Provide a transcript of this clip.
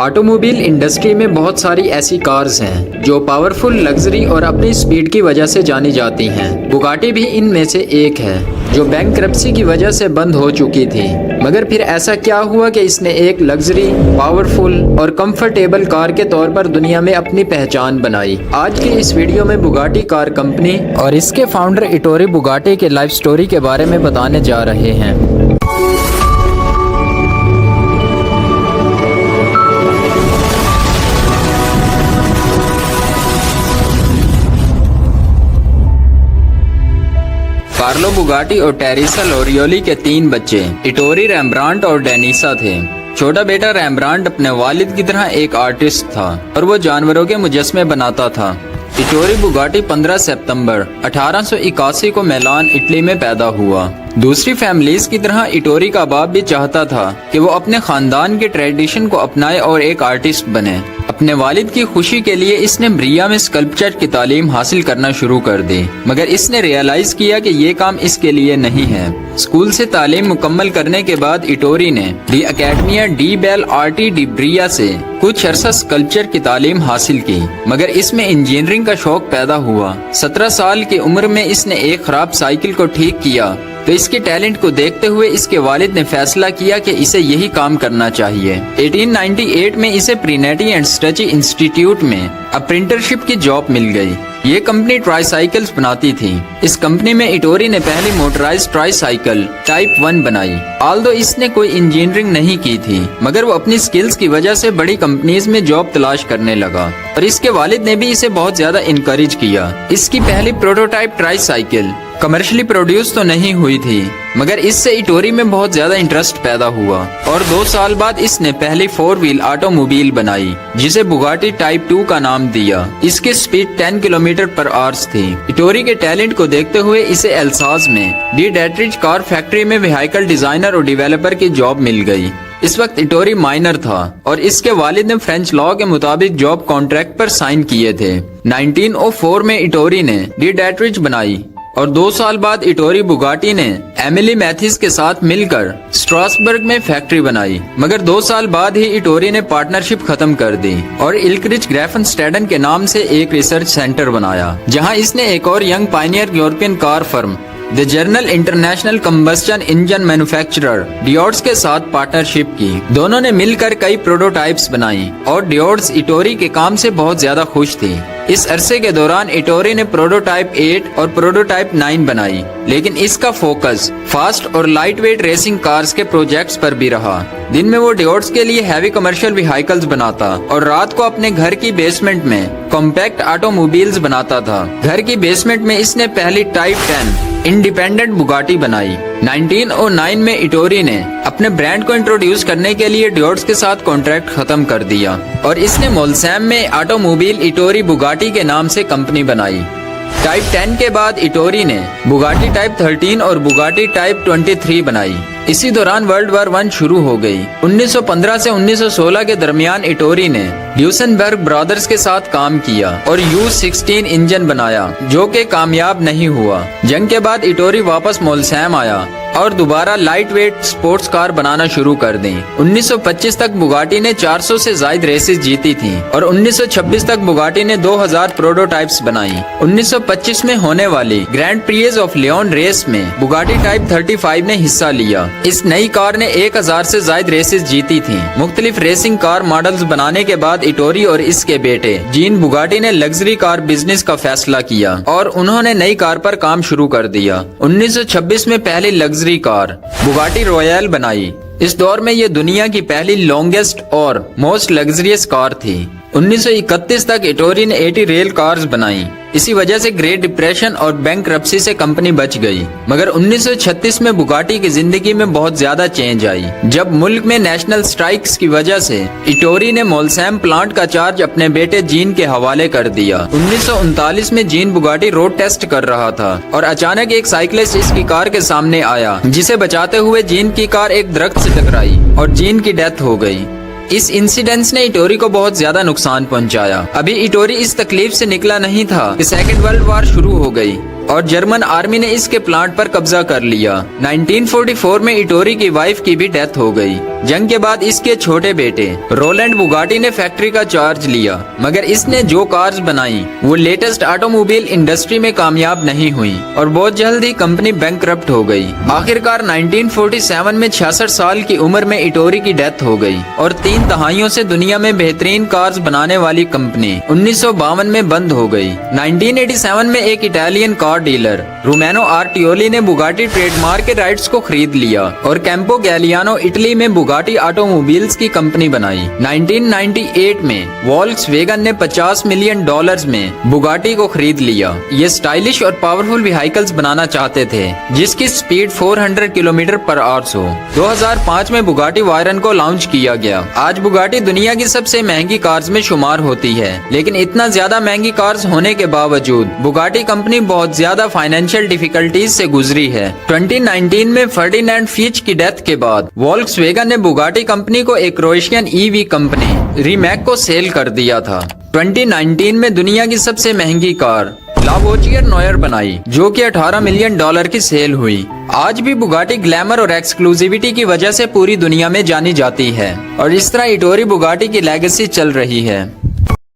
Automobile industry में बहुत सारी ऐसी कार्स हैं जो पावरफुल, लग्जरी और अपनी स्पीड की वजह से जानी जाती हैं। बुगाटी भी इनमें से एक है जो बैंकरप्सी की वजह से बंद हो चुकी थी। मगर फिर ऐसा क्या हुआ कि इसने एक लग्जरी, पावरफुल और कंफर्टेबल कार के तौर पर दुनिया में अपनी पहचान बनाई। आज की इस वीडियो में बुगाटी कार कंपनी और इसके फाउंडर इटोरी बुगाटी के लाइफ स्टोरी के बारे में बताने जा रहे हैं। कार्लो बुगाटी और टेरेसा लोरियोली के 3 बच्चे इटोरी, रेम्ब्रांट और डेनिसा थे। छोटा बेटा रेम्ब्रांट अपने वालिद की तरह एक आर्टिस्ट था और वो जानवरों के मुजस्मे बनाता था। इटोरी बुगाटी 15 सितंबर 1881 को मिलान, इटली में पैदा हुआ। दूसरी फैमिलीज की तरह इटोरी का बाप भी चाहता था कि वो अपने खानदान के ट्रेडिशन को अपनाए और एक आर्टिस्ट बने। अपने वालिद की खुशी के लिए इसने ब्रिया में स्कल्पचर की तालीम हासिल करना शुरू कर दी, मगर इसने रियलाइज किया कि ये काम इसके लिए नहीं है। स्कूल से तालीम मुकम्मल करने के बाद इटोरी ने the Accademia di Belle Arti di Brera से कुछ अरसा स्कल्पचर की तालीम हासिल की, मगर इसमें इंजीनियरिंग का शौक पैदा हुआ। 17 साल की उम्र में इसने एक खराब साइकिल को ठीक किया तो इसके टैलेंट को देखते हुए इसके वालिद ने फैसला किया कि इसे यही काम करना चाहिए। 1898 में इसे प्रीनेटी एंड स्टची इंस्टीट्यूट में अप्रेंटिसशिप की जॉब मिल गई। ये कंपनी ट्राईसाइकिल्स बनाती थी। इस कंपनी में इटोरी ने पहली मोटराइज्ड ट्राईसाइकिल टाइप 1 बनाई। ऑल्दो इसने कोई इंजीनियरिंग नहीं की थी, मगर वो अपनी स्किल्स की वजह से बड़ी कंपनीज में जॉब तलाश करने लगा और इसके वालिद ने भी इसे बहुत ज्यादा इनकरेज किया। इसकी पहली प्रोटोटाइप ट्राईसाइकिल कमर्शियली प्रोड्यूस तो नहीं हुई थी, मगर इससे इटोरी में बहुत ज्यादा इंटरेस्ट पैदा हुआ और 2 साल बाद इसने पहली 4 व्हील ऑटोमोबाइल बनाई जिसे बुगाटी टाइप 2 का नाम दिया। इसकी स्पीड 10 किलोमीटर पर आवर्स थी। इटोरी के टैलेंट को देखते हुए इसे एल्सास में डी डेट्रिज कार फैक्ट्री में व्हीकल डिजाइनर और डेवलपर की जॉब मिल गई। इस वक्त इटोरी माइनर था और इसके वालिद ने फ्रेंच लॉ के मुताबिक जॉब कॉन्ट्रैक्ट पर साइन किए थे। 1904 में इटोरी ने डी डेट्रिज बनाई और 2 साल बाद इटोरी बुगाटी ने एमिली मैथिस के साथ मिलकर स्ट्रासबर्ग में फैक्ट्री बनाई, मगर 2 साल बाद ही इटोरी ने पार्टनरशिप खत्म कर दी और इल्क्रिच ग्रेफनस्टेडन के नाम से एक रिसर्च सेंटर बनाया, जहां इसने एक और young pioneer European car firm the journal international combustion engine manufacturer डियोड्स के साथ पार्टनरशिप की। दोनों ने मिलकर कई प्रोटोटाइप्स बनाई और डियोड्स इटोरी के काम से बहुत ज्यादा खुश थी। इस अरसे के दौरान इटोरी ने प्रोटोटाइप 8 और प्रोटोटाइप 9 बनाई, लेकिन इसका फोकस फास्ट और लाइट वेट रेसिंग कार्स के प्रोजेक्ट्स पर भी रहा। दिन में वो डियोड्स के लिए हैवी कमर्शियल व्हीकल्स बनाता और रात को अपने घर की बेसमेंट में कॉम्पैक्ट ऑटोमोबाइल्स बनाता था। घर की बेसमेंट में इसने पहली टाइप 10 इंडिपेंडेंट बुगाटी बनाई। 1909 में इटोरी ने अपने ब्रांड को इंट्रोड्यूस करने के लिए डियोड्स के साथ कॉन्ट्रैक्ट खत्म कर दिया और इसने मोलसैम में ऑटोमोबाइल इटोरी बुगाटी के नाम से कंपनी बनाई। टाइप 10 के बाद इटोरी ने बुगाटी टाइप 13 और बुगाटी टाइप 23 बनाई। इसी दौरान वर्ल्ड वार 1 शुरू हो गई। 1915 से 1916 के दरमियान इटोरी ने ड्यूसनबर्ग ब्रदर्स के साथ काम किया और U16 इंजन बनाया, जो कि कामयाब नहीं हुआ। जंग के बाद इटोरी वापस मोलसैम आया और दोबारा लाइट वेट स्पोर्ट्स कार बनाना शुरू कर दी। 1925 तक बुगाटी ने 400 से ज्यादा रेसेस जीती थी और 1926 तक बुगाटी ने 2000 प्रोटोटाइप्स बनाई। 1925 में होने वाली ग्रैंड प्रियज ऑफ लियोन रेस में बुगाटी टाइप 35 ने हिस्सा लिया। इस नई कार ने 1000 से ज्यादा रेसेस जीती थी। मुख्तलिफ रेसिंग कार मॉडल्स बनाने के बाद इटोरी और इसके बेटे जीन बुगाटी ने लग्जरी कार बिजनेस का फैसला किया और उन्होंने नई कार पर काम शुरू कर दिया। 1926 में पहली लग्जरी कार बुगाटी रॉयल बनाई। इस दौर में ये दुनिया की पहली लॉन्गेस्ट और मोस्ट लग्जरियस कार थी। 1931 तक इटोरी ने 80 रेल कार्स बनाई। इसी वजह से ग्रेट डिप्रेशन और बैंकरप्सी से कंपनी बच गई, मगर 1936 में बुगाटी की जिंदगी में बहुत ज्यादा चेंज आई जब मुल्क में नेशनल स्ट्राइक्स की वजह से इटोरी ने मोलसैम प्लांट का चार्ज अपने बेटे जीन के हवाले कर दिया। 1939 में जीन बुगाटी रोड टेस्ट कर रहा था और अचानक एक साइकिलिस्ट इसकी कार के सामने आया, जिसे बचाते हुए जीन की कार एक दरख्त से टकराई और जीन की डेथ हो गई। इस इंसिडेंस ने इटोरी को बहुत ज्यादा नुकसान पहुंचाया। अभी इटोरी इस तकलीफ से निकला नहीं था कि सेकेंड वर्ल्ड वार शुरू हो गई और जर्मन आर्मी ने इसके प्लांट पर कब्जा कर लिया। 1944 में इटोरी की वाइफ की भी डेथ हो गई। जंग के बाद इसके छोटे बेटे रोलैंड बुगाटी ने फैक्ट्री का चार्ज लिया, मगर इसने जो कार्स बनाई वो लेटेस्ट ऑटोमोबाइल इंडस्ट्री में कामयाब नहीं हुई और बहुत जल्द ही कंपनी बैंकरप्ट हो गई। आखिरकार 1947 में 66 साल की उम्र में इटोरी की डेथ हो गई और 3 दहाइयों से दुनिया में बेहतरीन कार्स बनाने वाली कंपनी 1952 में बंद हो गई। 1987 में एक इटालियन कार डीलर रोमेनो आर्टियोली ने बुगाटी ट्रेडमार्क के राइट्स को खरीद लिया और कैंपो गैलियानो इटली में बुगाटी ऑटोमोबाइल्स की कंपनी बनाई। 1998 में वॉल्क्सवैगन ने $50 मिलियन में बुगाटी को खरीद लिया। ये स्टाइलिश और पावरफुल व्हीकल्स बनाना चाहते थे जिसकी स्पीड 400 किलोमीटर पर आवर्स हो। 2005 में बुगाटी वायरन को लॉन्च किया गया। आज बुगाटी दुनिया की सबसे महंगी कार्स में शुमार होती है, लेकिन इतना ज्यादा महंगी कार्स होने के बावजूद बुगाटी कंपनी बहुत ज्यादा फाइनेंशियल डिफिकल्टीज से गुजरी है। 2019 में फर्डिनेंड फीच की डेथ के बाद वॉल्क्सवैगन ने बुगाटी कंपनी को एक क्रोएशियन ईवी कंपनी रीमैक को सेल कर दिया था। 2019 में दुनिया की सबसे महंगी कार लावोचियर नोयर बनाई, जो कि $18 मिलियन की सेल हुई। आज भी बुगाटी ग्लैमर और एक्सक्लूसिविटी की वजह से पूरी दुनिया में जानी जाती है और इस तरह इटोरी बुगाटी की लेगेसी चल रही है।